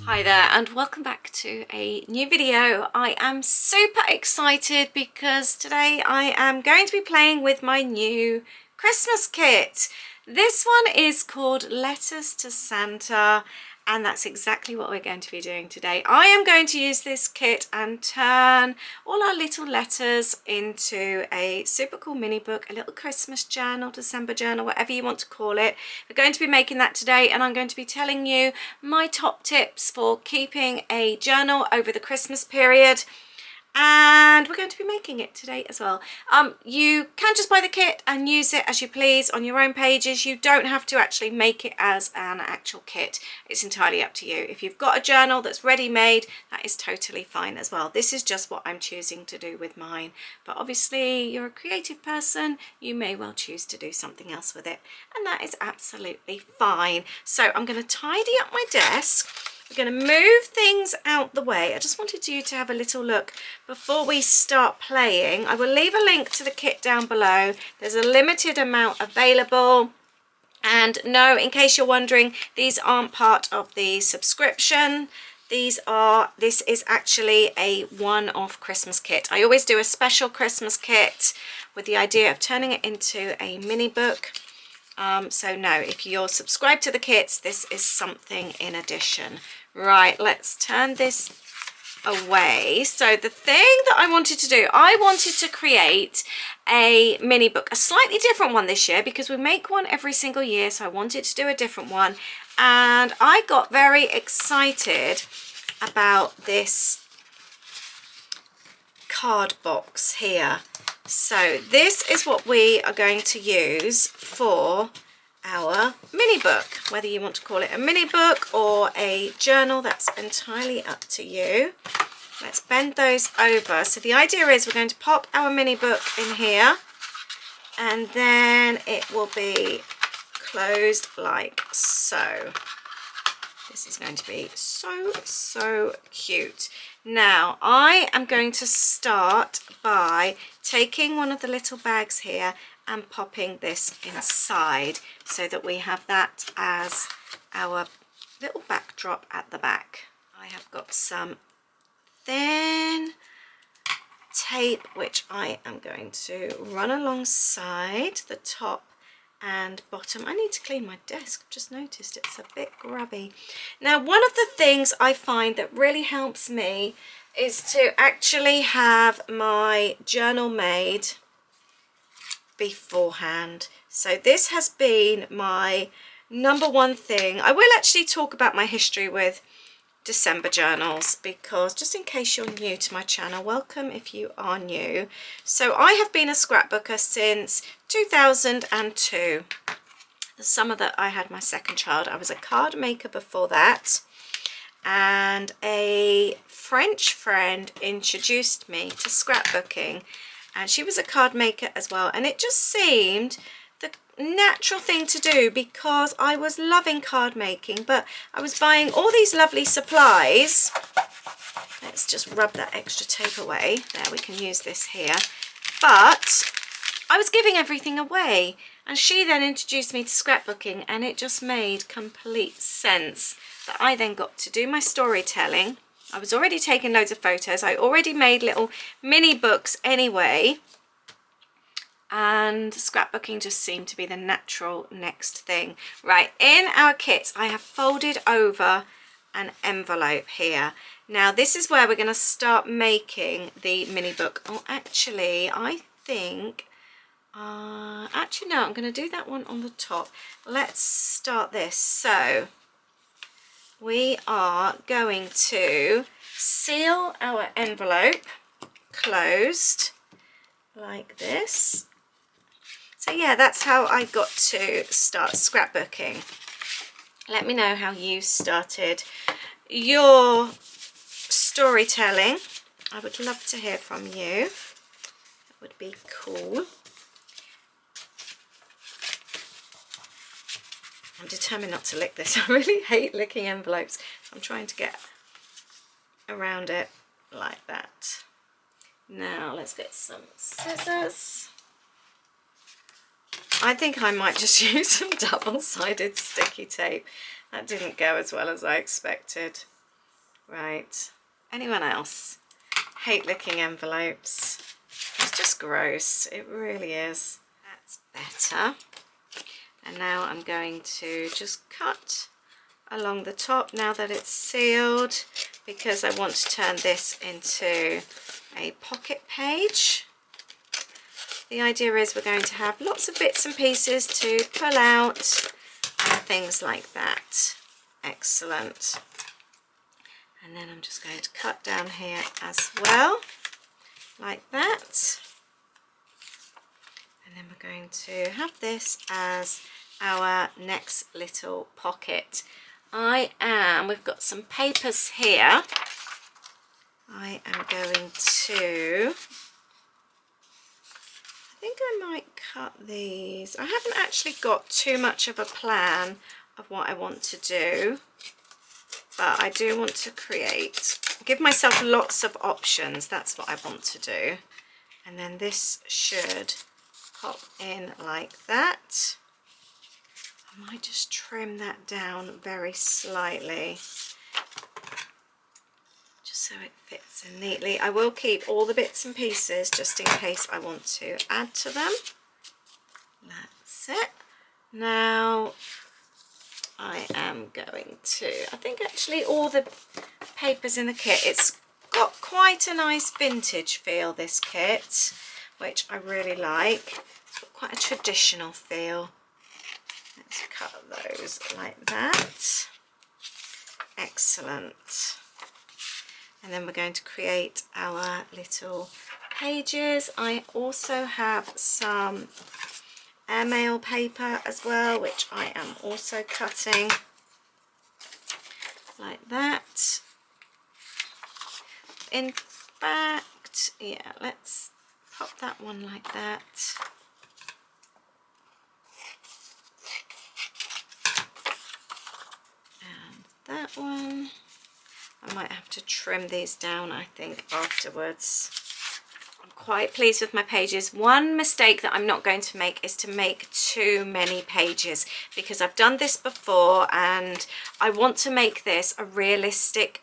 Hi there and welcome back to a new video. I am super excited because today I am going to be playing with my new Christmas kit. This one is called Letters to Santa, and that's exactly what we're going to be doing today. I am going to use this kit and turn all our little letters into a super cool mini book, a little Christmas journal, December journal, whatever you want to call it. We're going to be making that today, and I'm going to be telling you my top tips for keeping a journal over the Christmas period. And we're going to be making it today as well. You can just buy the kit and use it as you please on your own pages. You don't have to actually make it as an actual kit. It's entirely up to you. If you've got a journal that's ready made, that is totally fine as well. This is just what I'm choosing to do with mine. But obviously you're a creative person, you may well choose to do something else with it, and that is absolutely fine. So I'm going to tidy up my desk. We're going to move things out the way. I just wanted you to have a little look before we start playing. I will leave a link to the kit down below. There's a limited amount available. And no, in case you're wondering, these aren't part of the subscription. This is actually a one-off Christmas kit. I always do a special Christmas kit with the idea of turning it into a mini book. So no, if you're subscribed to the kits, this is something in addition. Right, let's turn this away. So the thing that I wanted to do, I wanted to create a mini book, a slightly different one this year, because we make one every single year, so I wanted to do a different one. And I got very excited about this card box here. So this is what we are going to use for our mini book. Whether you want to call it a mini book or a journal, that's entirely up to you. Let's bend those over. So the idea is we're going to pop our mini book in here, and then it will be closed like so. This is going to be so cute. Now I am going to start by taking one of the little bags here and popping this inside so that we have that as our little backdrop at the back. I have got some thin tape which I am going to run alongside the top and bottom. I need to clean my desk. I've just noticed it's a bit grubby. Now, one of the things I find that really helps me is to actually have my journal made beforehand. So this has been my number one thing. I will actually talk about my history with December journals, because just in case you're new to my channel, welcome if you are new. So I have been a scrapbooker since 2002, the summer that I had my second child. I was a card maker before that, and a French friend introduced me to scrapbooking, and she was a card maker as well, and it just seemed the natural thing to do because I was loving card making, but I was buying all these lovely supplies. Let's just rub that extra tape away. There, we can use this here. But I was giving everything away, and she then introduced me to scrapbooking, and it just made complete sense that I then got to do my storytelling. I was already taking loads of photos. I already made little mini books anyway, and scrapbooking just seemed to be the natural next thing. Right, in our kits I have folded over an envelope here. Now this is where we're going to start making the mini book. Oh, actually I think actually no, I'm going to do that one on the top. Let's start this. So we are going to seal our envelope closed like this. So yeah, that's how I got to start scrapbooking. Let me know how you started your storytelling. I would love to hear from you. That would be cool. I'm determined not to lick this. I really hate licking envelopes. I'm trying to get around it like that. Now let's get some scissors. I think I might just use some double-sided sticky tape. That didn't go as well as I expected. Right, anyone else hate licking envelopes? It's just gross, it really is. That's better. And now I'm going to just cut along the top now that it's sealed, because I want to turn this into a pocket page. The idea is we're going to have lots of bits and pieces to pull out and things like that. Excellent. And then I'm just going to cut down here as well, like that. And then we're going to have this as our next little pocket. We've got some papers here. I am going to, I think I might cut these. I haven't actually got too much of a plan of what I want to do, but I do want to give myself lots of options. That's what I want to do. And then this should pop in like that. I might just trim that down very slightly, just so it fits in neatly. I will keep all the bits and pieces just in case I want to add to them. That's it. Now I am going to, I think actually all the papers in the kit, it's got quite a nice vintage feel, this kit, which I really like. It's got quite a traditional feel. Let's cut those like that. Excellent. And then we're going to create our little pages. I also have some airmail paper as well, which I am also cutting like that. In fact, yeah, let's pop that one like that. And that one. I might have to trim these down, I think, afterwards. I'm quite pleased with my pages. One mistake that I'm not going to make is to make too many pages, because I've done this before and I want to make this a realistic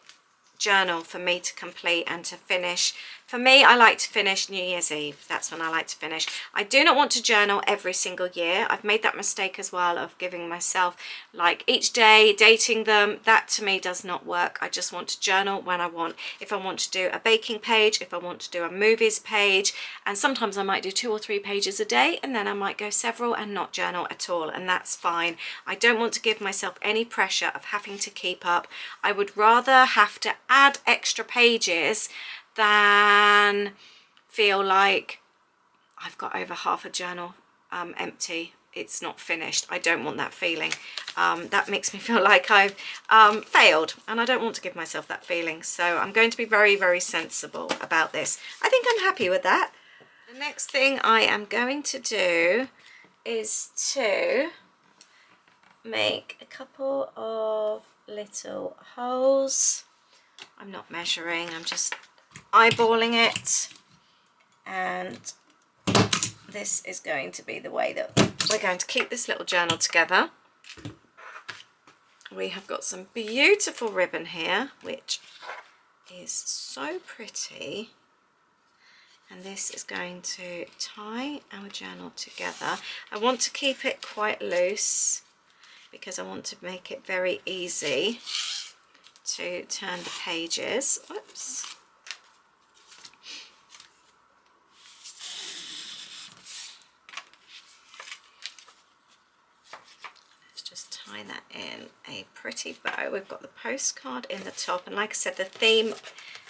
journal for me to complete and to finish. For me, I like to finish New Year's Eve. That's when I like to finish. I do not want to journal every single year. I've made that mistake as well of giving myself like each day, dating them. That to me does not work. I just want to journal when I want. If I want to do a baking page, if I want to do a movies page, and sometimes I might do 2 or 3 pages a day, and then I might go several and not journal at all, and that's fine. I don't want to give myself any pressure of having to keep up. I would rather have to add extra pages than feel like I've got over half a journal empty. It's not finished. I don't want that feeling. That makes me feel like I've failed, and I don't want to give myself that feeling. So I'm going to be very, very sensible about this. I think I'm happy with that. The next thing I am going to do is to make a couple of little holes. I'm not measuring, I'm just eyeballing it, and this is going to be the way that we're going to keep this little journal together. We have got some beautiful ribbon here, which is so pretty, and this is going to tie our journal together. I want to keep it quite loose because I want to make it very easy to turn the pages. Whoops. Let's just tie that in a pretty bow. We've got the postcard in the top, and like I said, the theme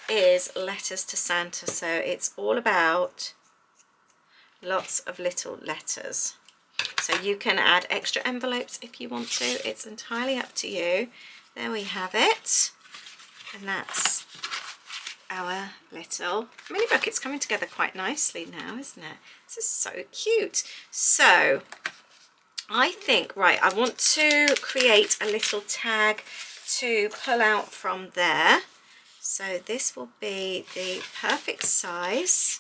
is letters to Santa, so it's all about lots of little letters. So you can add extra envelopes if you want to. It's entirely up to you. There we have it, and that's our little mini book. It's coming together quite nicely now, isn't it? This is so cute. So I think, right, I want to create a little tag to pull out from there. So this will be the perfect size.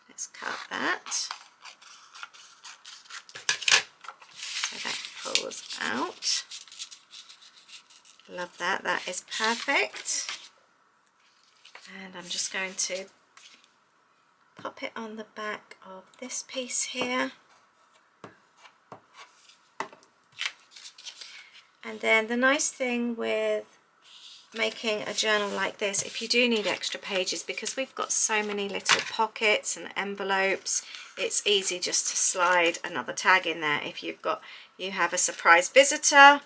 Let's cut that. So that pulls out. Love that. That is perfect. And I'm just going to pop it on the back of this piece here. And then the nice thing with making a journal like this, if you do need extra pages, because we've got so many little pockets and envelopes, it's easy just to slide another tag in there. If you have a surprise visitor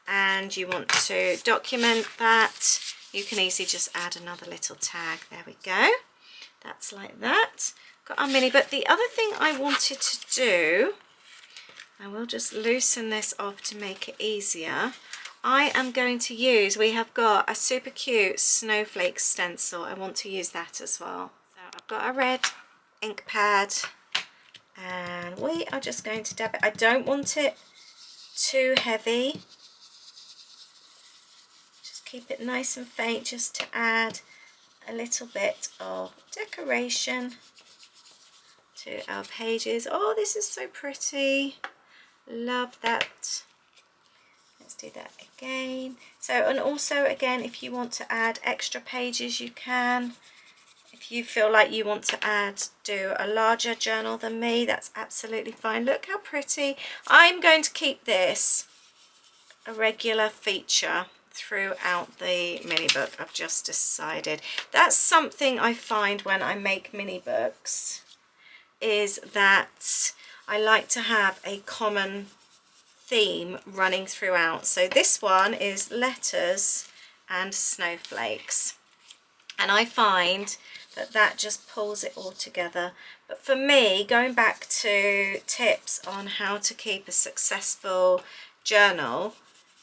and you want to document that, you can easily just add another little tag. There we go. That's like that. Got our mini book. The other thing I wanted to do, I will just loosen this off to make it easier. I am going to use, we have got a super cute snowflake stencil. I want to use that as well. So I've got a red ink pad and we are just going to dab it. I don't want it too heavy. Just keep it nice and faint just to add a little bit of decoration to our pages. Oh, this is so pretty. Love that. Let's do that again. So, and also again, if you want to add extra pages, you can. If you feel like you want to do a larger journal than me, that's absolutely fine. Look how pretty. I'm going to keep this a regular feature throughout the mini book. I've just decided. That's something I find when I make mini books, is that I like to have a common theme running throughout. So this one is letters and snowflakes, and I find that just pulls it all together. But for me, going back to tips on how to keep a successful journal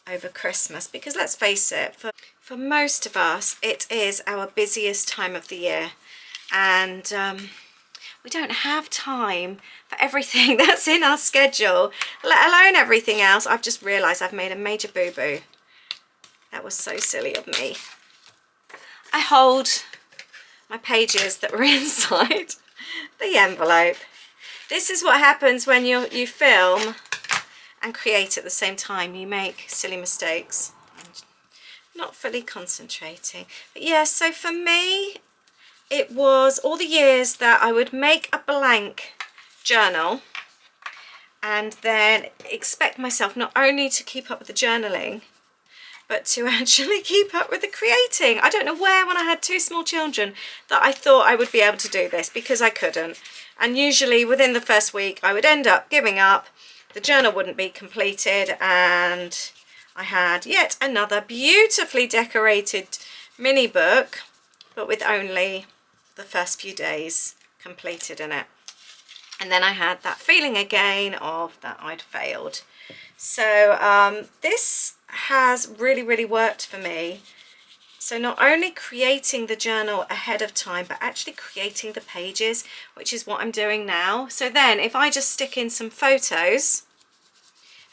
over Christmas, because let's face it, for most of us it is our busiest time of the year, and we don't have time for everything that's in our schedule, let alone everything else. I've just realised I've made a major boo-boo. That was so silly of me. I hold my pages that were inside the envelope. This is what happens when you film and create at the same time. You make silly mistakes. I'm not fully concentrating. But yeah, so for me, it was all the years that I would make a blank journal and then expect myself not only to keep up with the journaling, but to actually keep up with the creating. I don't know where, when I had 2 small children, that I thought I would be able to do this, because I couldn't. And usually within the first week I would end up giving up, the journal wouldn't be completed, and I had yet another beautifully decorated mini book, but with only the first few days completed in it. And then I had that feeling again of that I'd failed. So this has really worked for me. So not only creating the journal ahead of time, but actually creating the pages, which is what I'm doing now. So then if I just stick in some photos,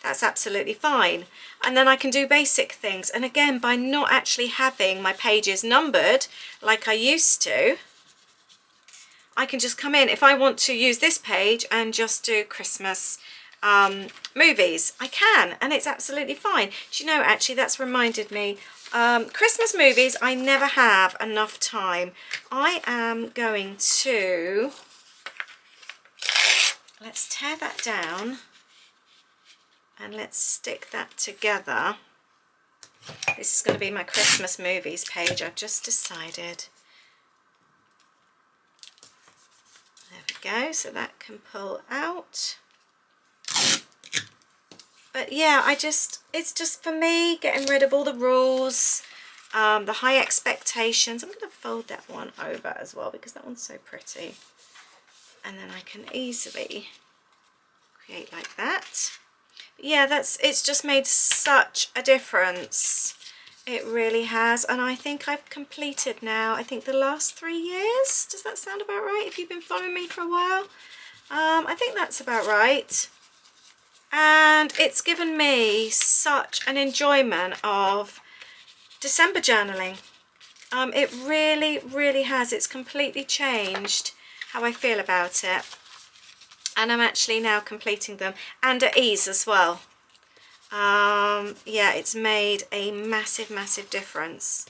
that's absolutely fine. And then I can do basic things. And again, by not actually having my pages numbered like I used to, I can just come in. If I want to use this page and just do Christmas movies, I can, and it's absolutely fine. Do you know, actually that's reminded me, Christmas movies, I never have enough time. I am going to, let's tear that down and let's stick that together. This is going to be my Christmas movies page, I've just decided. There we go, so that can pull out. But yeah, it's just for me, getting rid of all the rules, the high expectations. I'm going to fold that one over as well, because that one's so pretty. And then I can easily create like that. But yeah, it's just made such a difference. It really has. And I think I've completed now, I think the last 3 years. Does that sound about right? If you've been following me for a while, I think that's about right. And it's given me such an enjoyment of December journaling. It really has. It's completely changed how I feel about it. And I'm actually now completing them, and at ease as well. Yeah, it's made a massive difference.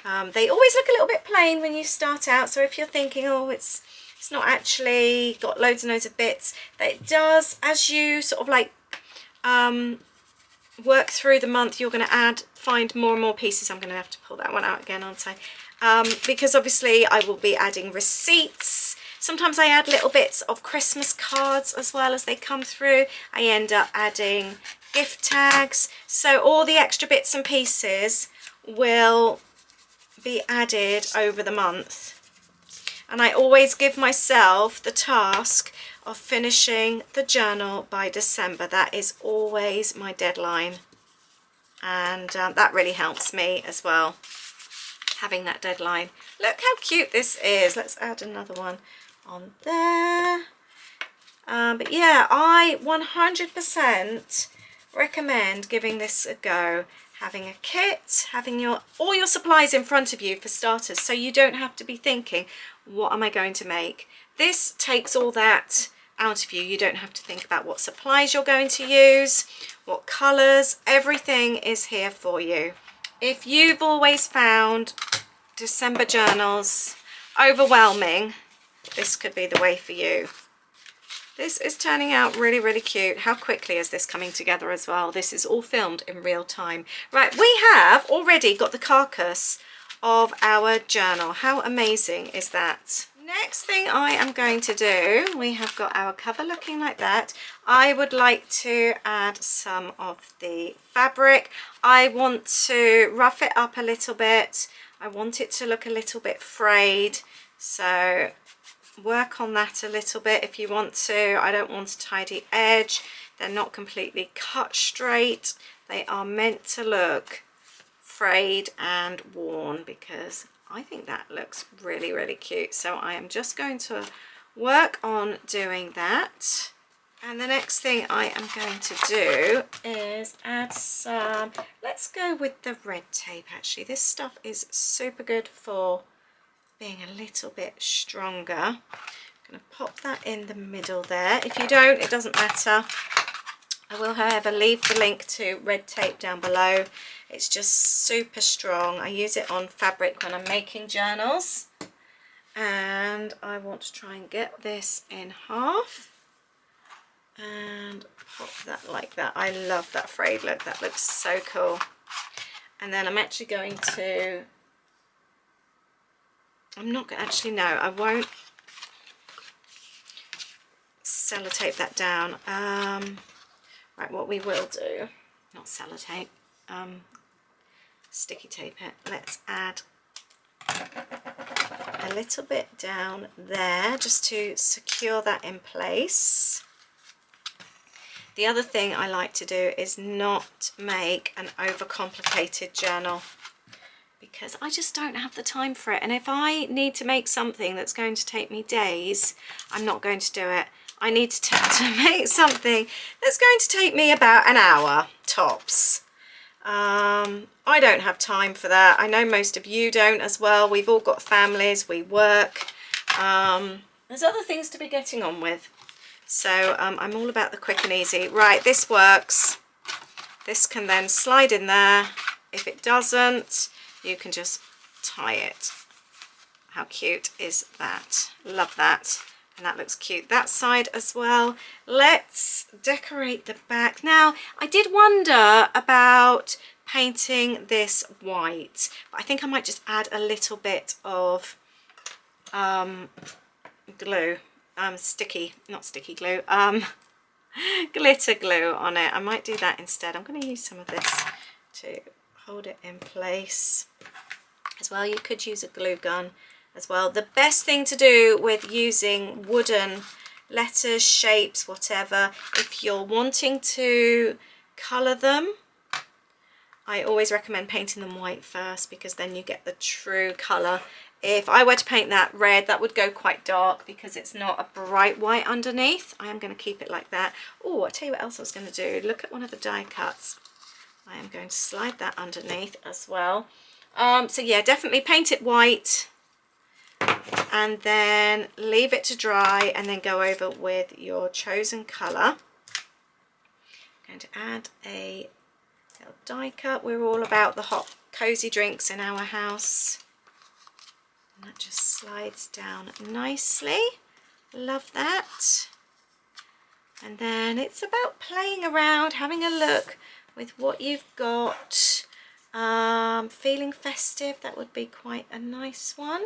They always look a little bit plain when you start out, so if you're thinking, oh, it's not actually got loads and loads of bits, it does. As you sort of like work through the month, you're going to find more and more pieces. I'm going to have to pull that one out again, aren't I? Because obviously I will be adding receipts. Sometimes I add little bits of Christmas cards as well as they come through. I end up adding gift tags. So all the extra bits and pieces will be added over the month. And I always give myself the task of finishing the journal by December. That is always my deadline. And that really helps me as well, having that deadline. Look how cute this is. Let's add another one on there. But yeah, I 100% recommend giving this a go. Having a kit, having all your supplies in front of you for starters, so you don't have to be thinking, what am I going to make? This takes all that out of you. You don't have to think about what supplies you're going to use, what colours. Everything is here for you. If you've always found December journals overwhelming, this could be the way for you. This is turning out really cute. How quickly is this coming together as well? This is all filmed in real time. Right, we have already got the carcass of our journal. How amazing is that? Next thing I am going to do, we have got our cover looking like that. I would like to add some of the fabric. I want to rough it up a little bit. I want it to look a little bit frayed, so work on that a little bit if you want to. I don't want a tidy edge. They're not completely cut straight. They are meant to look frayed and worn, because I think that looks really cute. So I am just going to work on doing that. And the next thing I am going to do is add some, let's go with the red tape actually. This stuff is super good for being a little bit stronger. I'm going to pop that in the middle there. If you don't, it doesn't matter. I will, however, leave the link to red tape down below. It's just super strong. I use it on fabric when I'm making journals. And I want to try and get this in half and pop that like that. I love that frayed look. That looks so cool. And then I'm actually going to, I won't sellotape that down. Right, what we will do, not sellotape, sticky tape it. Let's add a little bit down there just to secure that in place. The other thing I like to do is not make an overcomplicated journal, because I just don't have the time for it. And if I need to make something that's going to take me days, I'm not going to do it. I need to make something that's going to take me about an hour tops. I don't have time for that. I know most of you don't as well. We've all got families, we work. There's other things to be getting on with. So I'm all about the quick and easy. Right, this works. This can then slide in there. If it doesn't, you can just tie it. How cute is that? Love that. And that looks cute that side as well. Let's decorate the back. Now, I did wonder about painting this white, but I think I might just add a little bit of glue, not sticky glue, glitter glue on it. I might do that instead. I'm going to use some of this to hold it in place as well. You could use a glue gun as well. The best thing to do with using wooden letters, shapes, whatever, if you're wanting to colour them, I always recommend painting them white first, because then you get the true colour. If I were to paint that red, that would go quite dark because it's not a bright white underneath. I am going to keep it like that. Oh, I'll tell you what else I was going to do. Look at one of the die cuts. I am going to slide that underneath as well. So yeah, definitely paint it white, and then leave it to dry, and then go over with your chosen colour. I'm going to add a little die cut. We're all about the hot cozy drinks in our house. And that just slides down nicely. Love that. And then it's about playing around, having a look with what you've got. Feeling festive, that would be quite a nice one.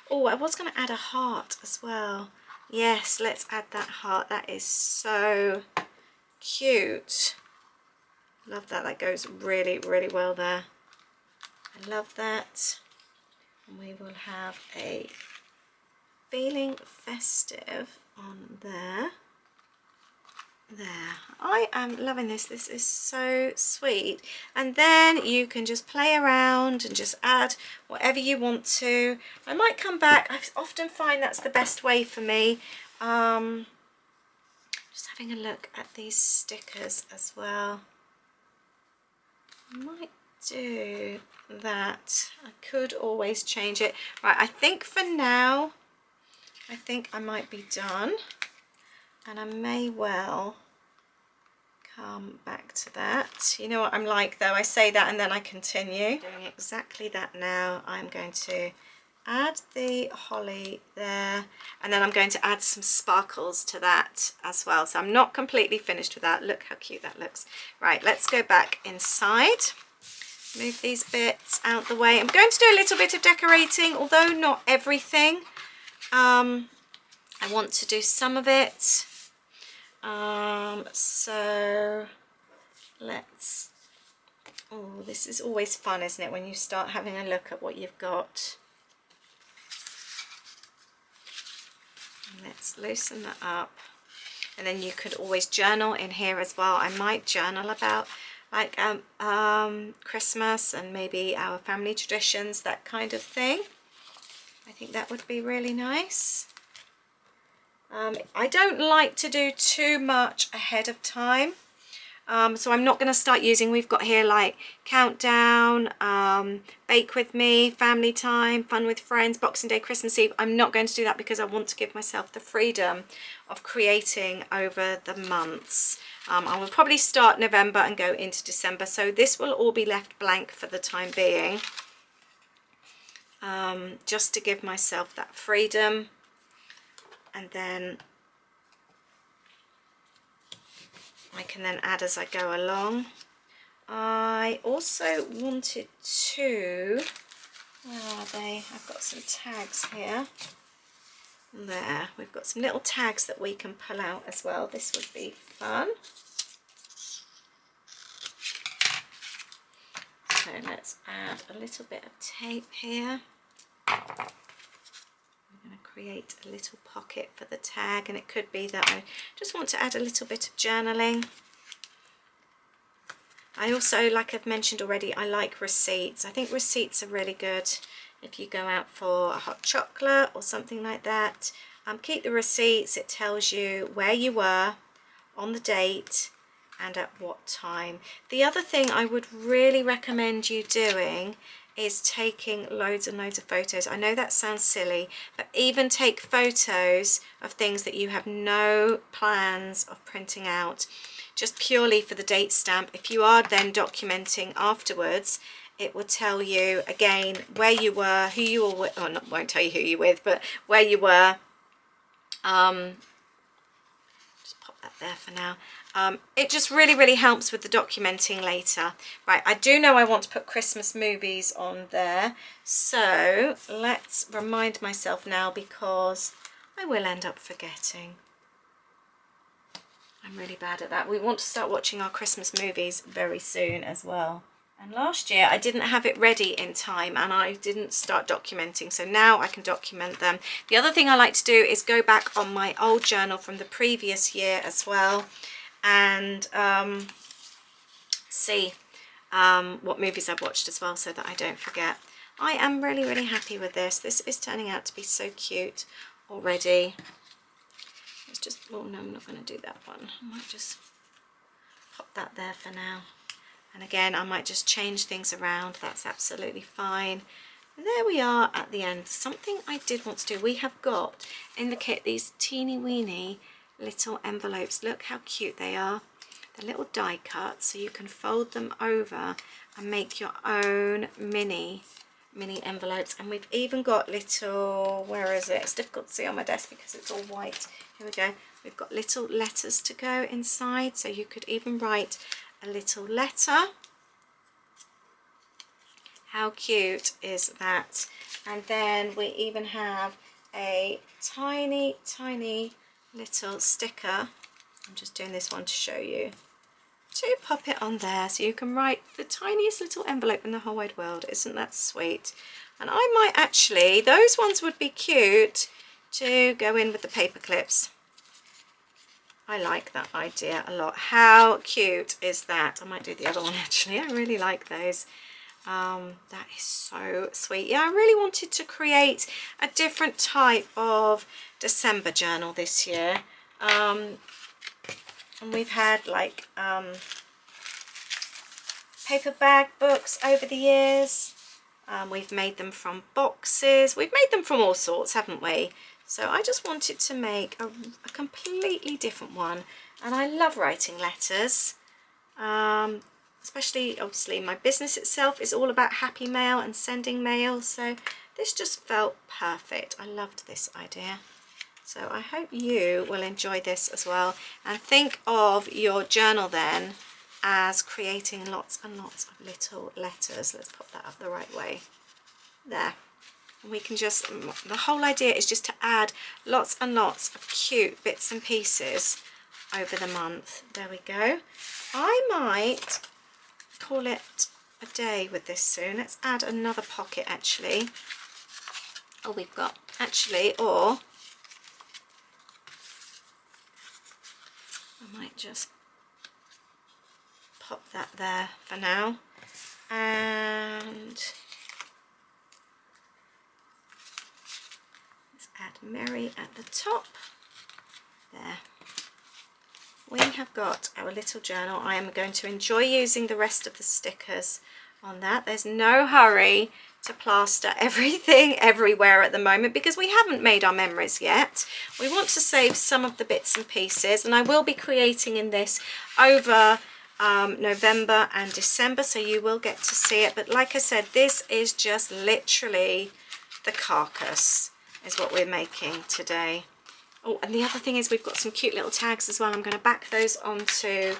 Oh, I was going to add a heart as well. Yes, let's add that heart. That is so cute. Love that. That goes really, really well there. I love that. And we will have a feeling festive on there. There, I am loving this. This is so sweet. And then you can just play around and just add whatever you want to. I might come back. I often find that's the best way for me. Just having a look at these stickers as well. I might do that. I could always change it. Right, I think for now, I think I might be done. And I may well come back to that. You know what I'm like though, I say that and then I continue. Doing exactly that now. I'm going to add the holly there, and then I'm going to add some sparkles to that as well. So I'm not completely finished with that. Look how cute that looks. Right, let's go back inside. Move these bits out the way. I'm going to do a little bit of decorating, although not everything. I want to do some of it. So let's, oh, this is always fun, isn't it, when you start having a look at what you've got. Let's loosen that up, and then you could always journal in here as well. I might journal about like Christmas and maybe our family traditions, that kind of thing. I think that would be really nice. I don't like to do too much ahead of time, so I'm not going to start using, we've got here like countdown, bake with me, family time, fun with friends, Boxing Day, Christmas Eve. I'm not going to do that because I want to give myself the freedom of creating over the months. I will probably start November and go into December, so this will all be left blank for the time being, just to give myself that freedom. And then I can then add as I go along. I also wanted to, where are they? I've got some tags here. There, we've got some little tags that we can pull out as well. This would be fun. So let's add a little bit of tape here. I'm going to create a little pocket for the tag, and it could be that I just want to add a little bit of journaling. I also, like I've mentioned already, I like receipts. I think receipts are really good if you go out for a hot chocolate or something like that. Keep the receipts. It tells you where you were on the date and at what time. The other thing I would really recommend you doing is taking loads and loads of photos. I know that sounds silly, but even take photos of things that you have no plans of printing out, just purely for the date stamp. If you are then documenting afterwards, it will tell you again where you were, who you were with, or not, won't tell you who you're with, but where you were. Just pop that there for now. It just really helps with the documenting later. Right, I do know I want to put Christmas movies on there, so let's remind myself now, because I will end up forgetting. I'm really bad at that. We want to start watching our Christmas movies very soon as well. And last year I didn't have it ready in time and I didn't start documenting, so now I can document them. The other thing I like to do is go back on my old journal from the previous year as well, and see what movies I've watched as well, so that I don't forget. I am really happy with this. This is turning out to be so cute already. It's just, oh no, I'm not going to do that one. I might just pop that there for now. And again, I might just change things around. That's absolutely fine. And there we are at the end. Something I did want to do. We have got in the kit these teeny weeny little envelopes. Look how cute they are. They're little die cuts, so you can fold them over and make your own mini envelopes. And we've even got little, where is it? It's difficult to see on my desk because it's all white. Here we go. We've got little letters to go inside, so you could even write a little letter. How cute is that? And then we even have a tiny little sticker. I'm just doing this one to show you, to pop it on there so you can write the tiniest little envelope in the whole wide world. Isn't that sweet? And I might actually, those ones would be cute to go in with the paper clips. I like that idea a lot. How cute is that? I might do the other one actually. I really like those. That is so sweet. Yeah, I really wanted to create a different type of December journal this year. And we've had like paper bag books over the years. We've made them from boxes. We've made them from all sorts, haven't we? So I just wanted to make a completely different one. And I love writing letters. Especially, obviously, my business itself is all about happy mail and sending mail. So this just felt perfect. I loved this idea. So I hope you will enjoy this as well. And think of your journal then as creating lots and lots of little letters. Let's pop that up the right way. There. And we can just, the whole idea is just to add lots and lots of cute bits and pieces over the month. There we go. I might call it a day with this soon. Let's add another pocket actually. Oh, we've got actually, or I might just pop that there for now. And let's add Mary at the top. There. We have got our little journal. I am going to enjoy using the rest of the stickers on that. There's no hurry to plaster everything everywhere at the moment because we haven't made our memories yet. We want to save some of the bits and pieces, and I will be creating in this over November and December, so you will get to see it. But like I said, this is just literally the carcass is what we're making today. Oh, and the other thing is we've got some cute little tags as well. I'm going to back those onto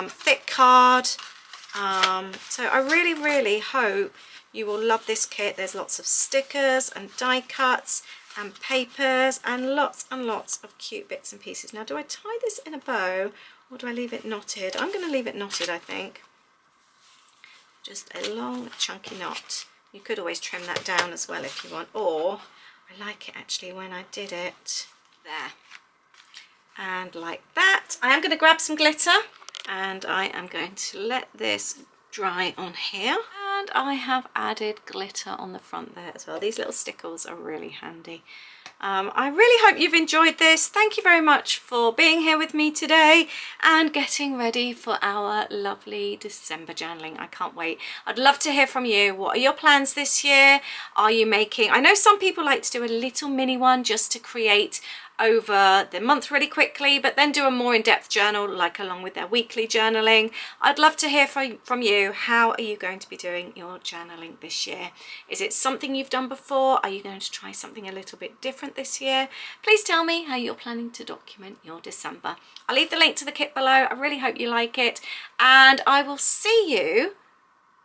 thick card. So I really hope you will love this kit. There's lots of stickers and die cuts and papers and lots of cute bits and pieces. Now, do I tie this in a bow or do I leave it knotted? I'm going to leave it knotted, I think. Just a long chunky knot. You could always trim that down as well if you want, or I like it actually when I did it there, and like that. I am going to grab some glitter and I am going to let this dry on here, and I have added glitter on the front there as well. These little stickers are really handy. I really hope you've enjoyed this. Thank you very much for being here with me today and getting ready for our lovely December journaling. I can't wait. I'd love to hear from you. What are your plans this year? Are you making, I know some people like to do a little mini one just to create over the month really quickly, but then do a more in-depth journal like along with their weekly journaling. I'd love to hear from you. How are you going to be doing your journaling this year? Is it something you've done before? Are you going to try something a little bit different this year? Please tell me how you're planning to document your December. I'll leave the link to the kit below. I really hope you like it, and I will see you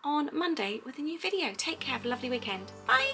on Monday with a new video. Take care. Have a lovely weekend. Bye.